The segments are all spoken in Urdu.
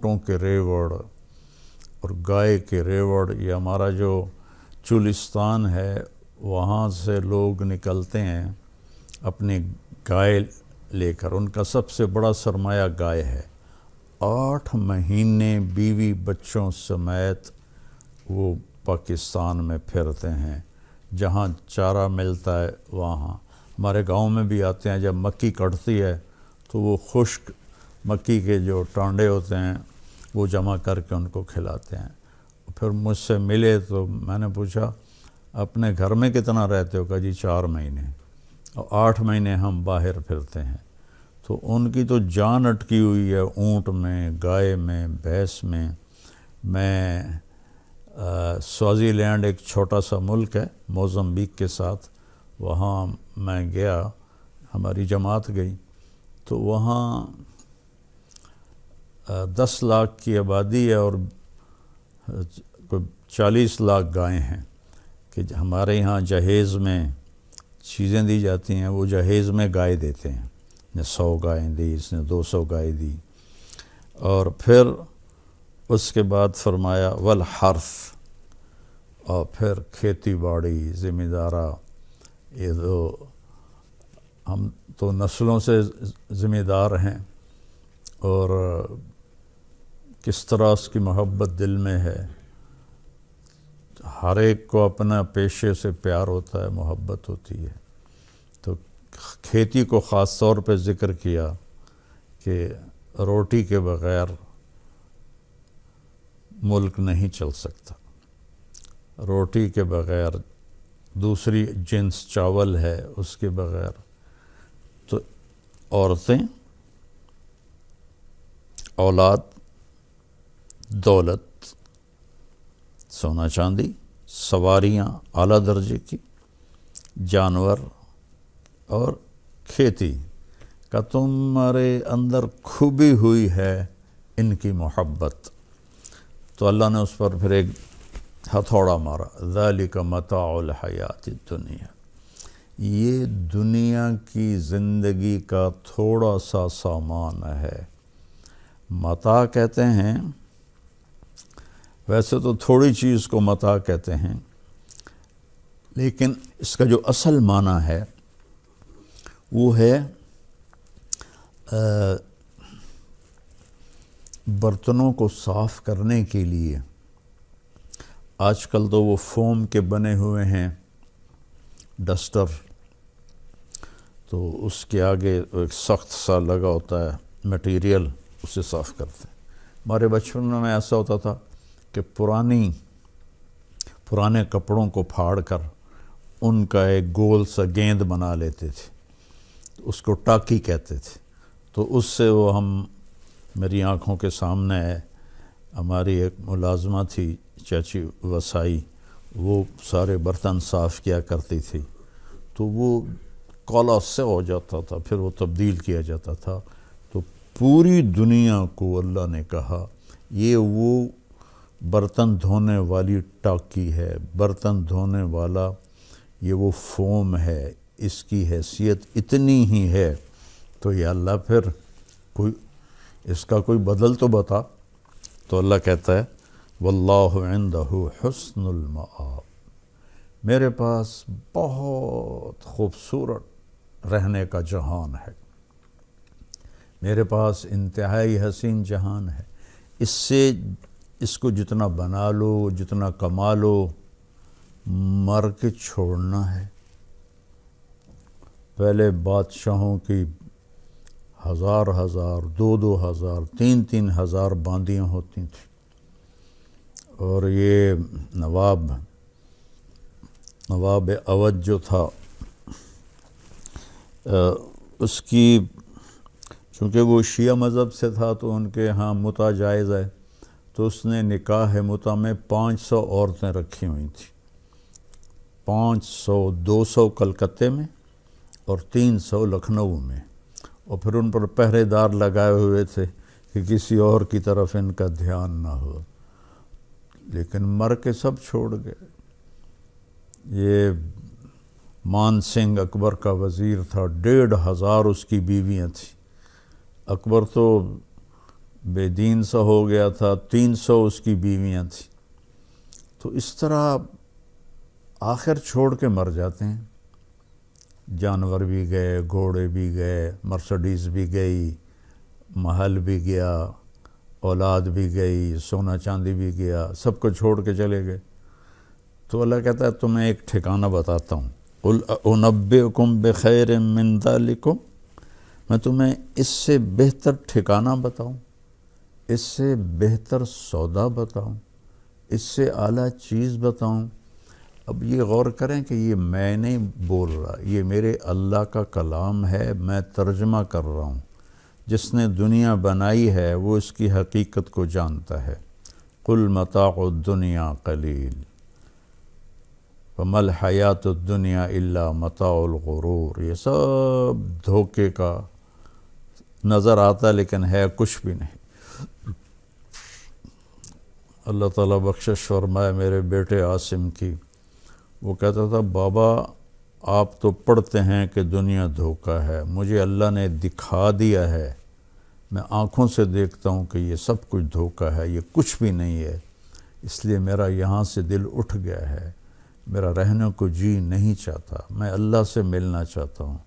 اونٹوں کے ریوڑ اور گائے کے ریوڑ، یہ ہمارا جو چولستان ہے وہاں سے لوگ نکلتے ہیں اپنی گائے لے کر، ان کا سب سے بڑا سرمایہ گائے ہے۔ 8 مہینے بیوی بچوں سمیت وہ پاکستان میں پھرتے ہیں، جہاں چارہ ملتا ہے وہاں۔ ہمارے گاؤں میں بھی آتے ہیں، جب مکی کٹتی ہے تو وہ خشک مکی کے جو ٹانڈے ہوتے ہیں وہ جمع کر کے ان کو کھلاتے ہیں۔ پھر مجھ سے ملے تو میں نے پوچھا اپنے گھر میں کتنا رہتے ہو؟ کہا جی 4 مہینے، اور 8 مہینے ہم باہر پھرتے ہیں۔ تو ان کی تو جان اٹکی ہوئی ہے اونٹ میں، گائے میں، بھینس میں۔ میں سوازی لینڈ ایک چھوٹا سا ملک ہے موزمبیق کے ساتھ، وہاں میں گیا، ہماری جماعت گئی، تو وہاں 10 لاکھ کی آبادی ہے اور کوئی 40 لاکھ گائیں ہیں، کہ ہمارے یہاں جہیز میں چیزیں دی جاتی ہیں، وہ جہیز میں گائے دیتے ہیں، نے 100 گائیں دی، اس نے 200 گائے دی۔ اور پھر اس کے بعد فرمایا والحرث، اور پھر کھیتی باڑی، ذمہ دارہ، یہ ہم تو نسلوں سے ذمہ دار ہیں، اور کس طرح اس کی محبت دل میں ہے۔ ہر ایک کو اپنا پیشے سے پیار ہوتا ہے، محبت ہوتی ہے۔ تو کھیتی کو خاص طور پہ ذکر کیا کہ روٹی کے بغیر ملک نہیں چل سکتا، روٹی کے بغیر، دوسری جنس چاول ہے اس کے بغیر۔ تو عورتیں، اولاد، دولت، سونا چاندی، سواریاں اعلیٰ درجے کی، جانور اور کھیتی کا تمہارے اندر کھبی ہوئی ہے ان کی محبت۔ تو اللہ نے اس پر پھر ایک ہتھوڑا مارا، ذالک متاع الحیات الدنیا، یہ دنیا کی زندگی کا تھوڑا سا سامان ہے۔ متاع کہتے ہیں، ویسے تو تھوڑی چیز کو متاع کہتے ہیں، لیکن اس کا جو اصل معنی ہے وہ ہے برتنوں کو صاف کرنے کے لیے۔ آج کل تو وہ فوم کے بنے ہوئے ہیں ڈسٹر، تو اس کے آگے ایک سخت سا لگا ہوتا ہے میٹیریل، اسے صاف کرتے ہیں۔ ہمارے بچپن میں ایسا ہوتا تھا کہ پرانے کپڑوں کو پھاڑ کر ان کا ایک گول سا گیند بنا لیتے تھے، اس کو ٹاکی کہتے تھے۔ تو اس سے وہ میری آنکھوں کے سامنے ہے، ہماری ایک ملازمہ تھی چاچی وسائی، وہ سارے برتن صاف کیا کرتی تھی، تو وہ کالا سے ہو جاتا تھا، پھر وہ تبدیل کیا جاتا تھا۔ تو پوری دنیا کو اللہ نے کہا یہ وہ برتن دھونے والی ٹاکی ہے، برتن دھونے والا یہ وہ فوم ہے، اس کی حیثیت اتنی ہی ہے۔ تو یا اللہ پھر اس کا کوئی بدل تو بتا۔ تو اللہ کہتا ہے واللہ عندہ حسن المآب، میرے پاس بہت خوبصورت رہنے کا جہان ہے، میرے پاس انتہائی حسین جہان ہے، اس کو جتنا بنا لو، جتنا کما لو، مر کے چھوڑنا ہے۔ پہلے بادشاہوں کی 1000 2,000 3,000 باندیاں ہوتی تھیں، اور یہ نواب اودھ جو تھا، اس کی چونکہ وہ شیعہ مذہب سے تھا تو ان کے ہاں متع جائز ہے، تو اس نے نکاح متع میں 500 عورتیں رکھی ہوئی تھیں، 500، 200 کلکتے میں اور 300 لکھنؤ میں، اور پھر ان پر پہرے دار لگائے ہوئے تھے کہ کسی اور کی طرف ان کا دھیان نہ ہو، لیکن مر کے سب چھوڑ گئے۔ یہ مان سنگھ اکبر کا وزیر تھا، 1,500 اس کی بیویاں تھیں۔ اکبر تو بے دین سا ہو گیا تھا، 300 اس کی بیویاں تھیں. تو اس طرح آخر چھوڑ کے مر جاتے ہیں. جانور بھی گئے، گھوڑے بھی گئے، مرسڈیز بھی گئی، محل بھی گیا، اولاد بھی گئی، سونا چاندی بھی گیا، سب کو چھوڑ کے چلے گئے. تو اللہ کہتا ہے تمہیں ایک ٹھکانہ بتاتا ہوں. قُلْ أُنَبِّئُكُمْ بِخَيْرٍ مِّن ذَلِكُمْ، میں تمہیں اس سے بہتر ٹھکانہ بتاؤں، اس سے بہتر سودا بتاؤں، اس سے اعلیٰ چیز بتاؤں. اب یہ غور کریں کہ یہ میں نہیں بول رہا، یہ میرے اللہ کا کلام ہے، میں ترجمہ کر رہا ہوں. جس نے دنیا بنائی ہے وہ اس کی حقیقت کو جانتا ہے. قُلْ مَتَاعُ الدُّنْيَا قَلِيلٌ وَمَا الْحَيَاةُ الدُّنْيَا إِلَّا مَتَاعُ الْغُرُورِ. یہ سب دھوکے کا نظر آتا لیکن ہے کچھ بھی نہیں. اللہ تعالیٰ بخشش فرمائے میرے بیٹے عاصم کی. وہ کہتا تھا بابا آپ تو پڑھتے ہیں کہ دنیا دھوکہ ہے، مجھے اللہ نے دکھا دیا ہے، میں آنکھوں سے دیکھتا ہوں کہ یہ سب کچھ دھوکہ ہے، یہ کچھ بھی نہیں ہے. اس لیے میرا یہاں سے دل اٹھ گیا ہے، میرا رہنے کو جی نہیں چاہتا، میں اللہ سے ملنا چاہتا ہوں.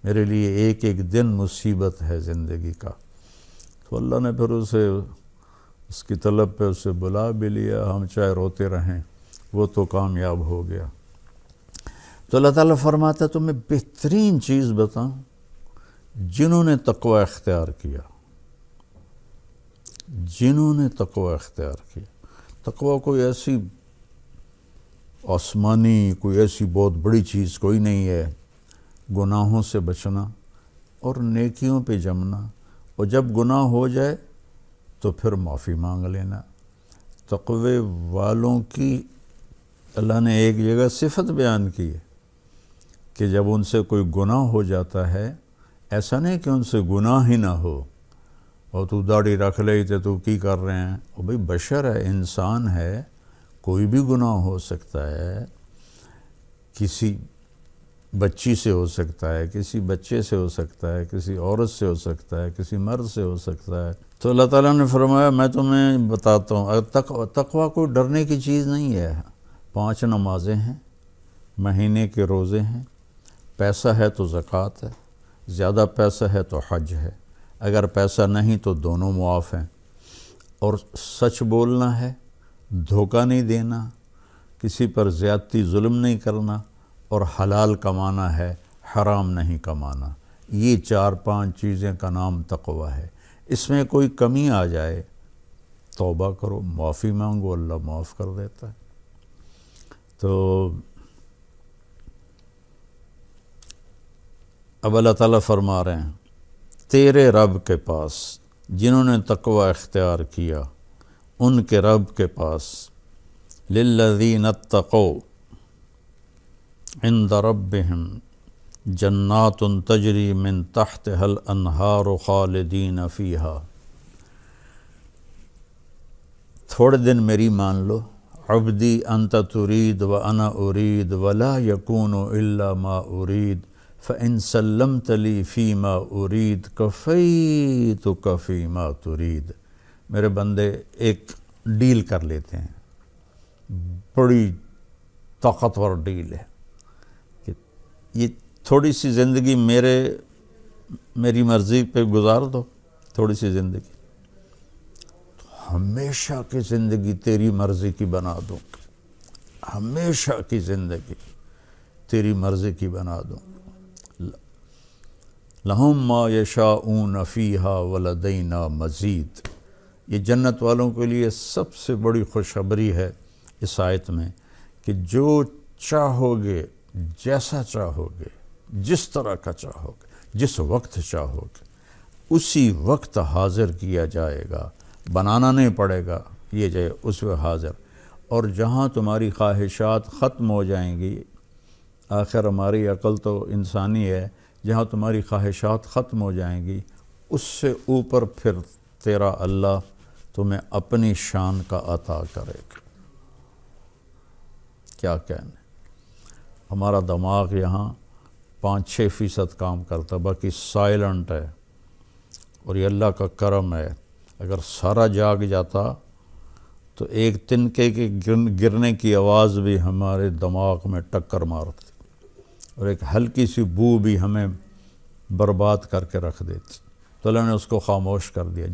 میرے لیے ایک ایک دن مصیبت ہے زندگی کا. تو اللہ نے پھر اسے اس کی طلب پہ اسے بلا بھی لیا. ہم چاہے روتے رہیں، وہ تو کامیاب ہو گیا. تو اللہ تعالیٰ فرماتا ہے تمہیں بہترین چیز بتاؤں جنہوں نے تقوی اختیار کیا، جنہوں نے تقوی اختیار کیا. تقوی کوئی ایسی آسمانی، کوئی ایسی بہت بڑی چیز کوئی نہیں ہے. گناہوں سے بچنا اور نیکیوں پہ جمنا، اور جب گناہ ہو جائے تو پھر معافی مانگ لینا. تقوی والوں کی اللہ نے ایک جگہ صفت بیان کی ہے کہ جب ان سے کوئی گناہ ہو جاتا ہے، ایسا نہیں کہ ان سے گناہ ہی نہ ہو اور تو داڑھی رکھ لئی تے تو کی کر رہے ہیں. اور بھئی بشر ہے، انسان ہے، کوئی بھی گناہ ہو سکتا ہے. کسی بچی سے ہو سکتا ہے، کسی بچے سے ہو سکتا ہے، کسی عورت سے ہو سکتا ہے، کسی مرد سے ہو سکتا ہے. تو اللہ تعالیٰ نے فرمایا میں تمہیں بتاتا ہوں تقوی کوئی ڈرنے کی چیز نہیں ہے. 5 نمازیں ہیں، مہینے کے روزے ہیں، پیسہ ہے تو زکوٰۃ ہے، زیادہ پیسہ ہے تو حج ہے، اگر پیسہ نہیں تو دونوں معاف ہیں. اور سچ بولنا ہے، دھوکہ نہیں دینا، کسی پر زیادتی ظلم نہیں کرنا، اور حلال کمانا ہے، حرام نہیں کمانا. یہ 4-5 چیزیں کا نام تقوی ہے. اس میں کوئی کمی آ جائے توبہ کرو، معافی مانگو، اللہ معاف کر دیتا ہے. تو اب اللہ تعالیٰ فرما رہے ہیں تیرے رب کے پاس، جنہوں نے تقوی اختیار کیا ان کے رب کے پاس، للذین اتقوا عند ربهم جنات تجری من تحتها الانہار خالدین فیہا. تھوڑے دن میری مان لو، عبدی انت ترید وانا ارید ولا یکون الا ما ارید فان سلمت لی فیما ارید کفیتک فیما ترید. میرے بندے ایک ڈیل کر لیتے ہیں، بڑی طاقتور ڈیل ہے کہ یہ تھوڑی سی زندگی میری مرضی پہ گزار دو، تھوڑی سی زندگی ہمیشہ کی زندگی تیری مرضی کی بنا دوں، ہمیشہ کی زندگی تیری مرضی کی بنا دوں. لہم ما یشاؤون فیہا ولدینا مزید. یہ جنت والوں کے لیے سب سے بڑی خوشخبری ہے اس آیت میں کہ جو چاہو گے، جیسا چاہو گے، جس طرح کا چاہو گے، جس وقت چاہو گے، اسی وقت حاضر کیا جائے گا. بنانا نہیں پڑے گا، یہ جائے اس وقت حاضر. اور جہاں تمہاری خواہشات ختم ہو جائیں گی، آخر ہماری عقل تو انسانی ہے، جہاں تمہاری خواہشات ختم ہو جائیں گی اس سے اوپر پھر تیرا اللہ تمہیں اپنی شان کا عطا کرے گا. کیا کہنے، ہمارا دماغ یہاں 5-6% کام کرتا، باقی سائلنٹ ہے. اور یہ اللہ کا کرم ہے. اگر سارا جاگ جاتا تو ایک تنکے کے گرنے کی آواز بھی ہمارے دماغ میں ٹکر مارتی اور ایک ہلکی سی بو بھی ہمیں برباد کر کے رکھ دیتی. تو اللہ نے اس کو خاموش کر دیا.